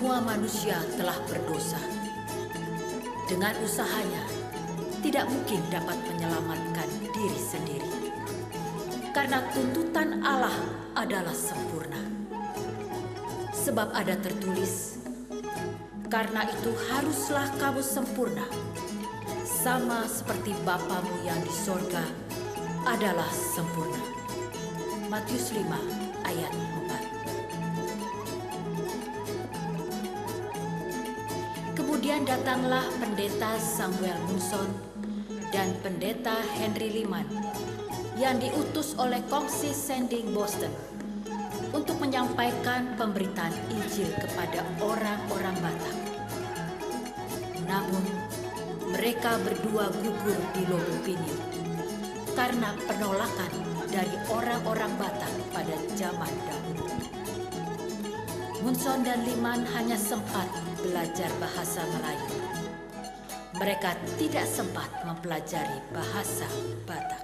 Semua manusia telah berdosa. Dengan usahanya, tidak mungkin dapat menyelamatkan diri sendiri. Karena tuntutan Allah adalah sempurna. Sebab ada tertulis, karena itu haruslah kamu sempurna, sama seperti Bapamu yang di sorga adalah sempurna. Matius 5 ayat 4. Kemudian datanglah pendeta Samuel Munson dan pendeta Henry Liman yang diutus oleh Kongsi Sending Boston untuk menyampaikan pemberitaan Injil kepada orang-orang Batak. Namun, mereka berdua gugur di Lobopini karena penolakan dari orang-orang Batak pada zaman dahulu. Munson dan Liman hanya sempat belajar bahasa Melayu. Mereka tidak sempat mempelajari bahasa Batak.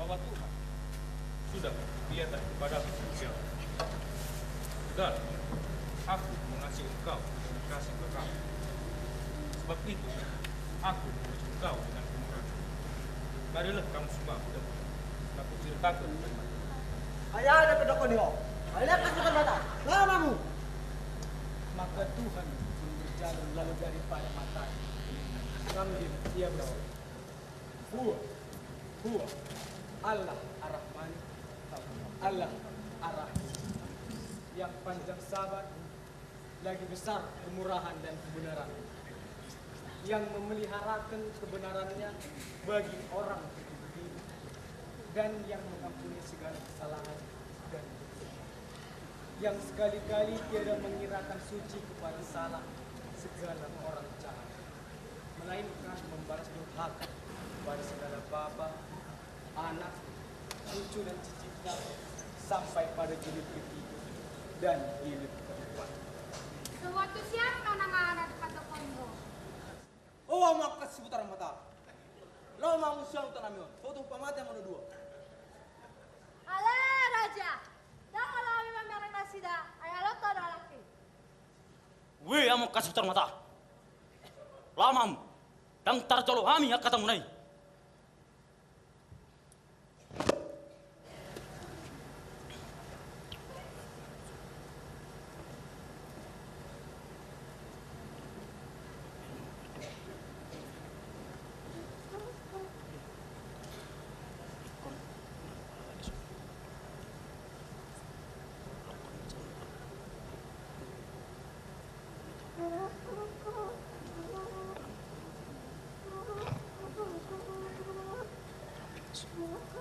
bahwa Tuhan sudah berniatan kepada manusia. Dan aku mengasihi engkau dengan kasih kekal. Sebab itu, aku memuji engkau dengan kemurahan. Marilah kamu semua berdoa. Aku ceritakan firman. Ayah ada pedokon ni, ayah pasukan mata, lamamu. Maka Tuhan pun berjalan lalu daripada matanya. Sambil ia berseru, Huwa, Allah Ar-Rahman, Allah Ar-Rahim. Yang panjang sabar, lagi besar kemurahan dan kebenaran. Yang memeliharakan kebenarannya bagi orang beriman. dan yang mengampuni segala kesalahan dan dosa, yang sekali-kali tiada mengirakan suci kepada salah segala orang jahat, melainkan membalas durhaka kepada segala bapa, anak, cucu dan cicitnya sampai pada jilid ketiga dan jilid keempat. Suatu siapa anak-anak kata Kongo? Oh, makas si putaran mata. Lo mau siang tanamion. Foto pamata yang mana dua. Ale raja, dah kalau kami memerang nasida, ayah lo tau dah laki. Weh, amo kasih putar mata. Lamam, dan tarjolo kami ya kata munai. Thank you.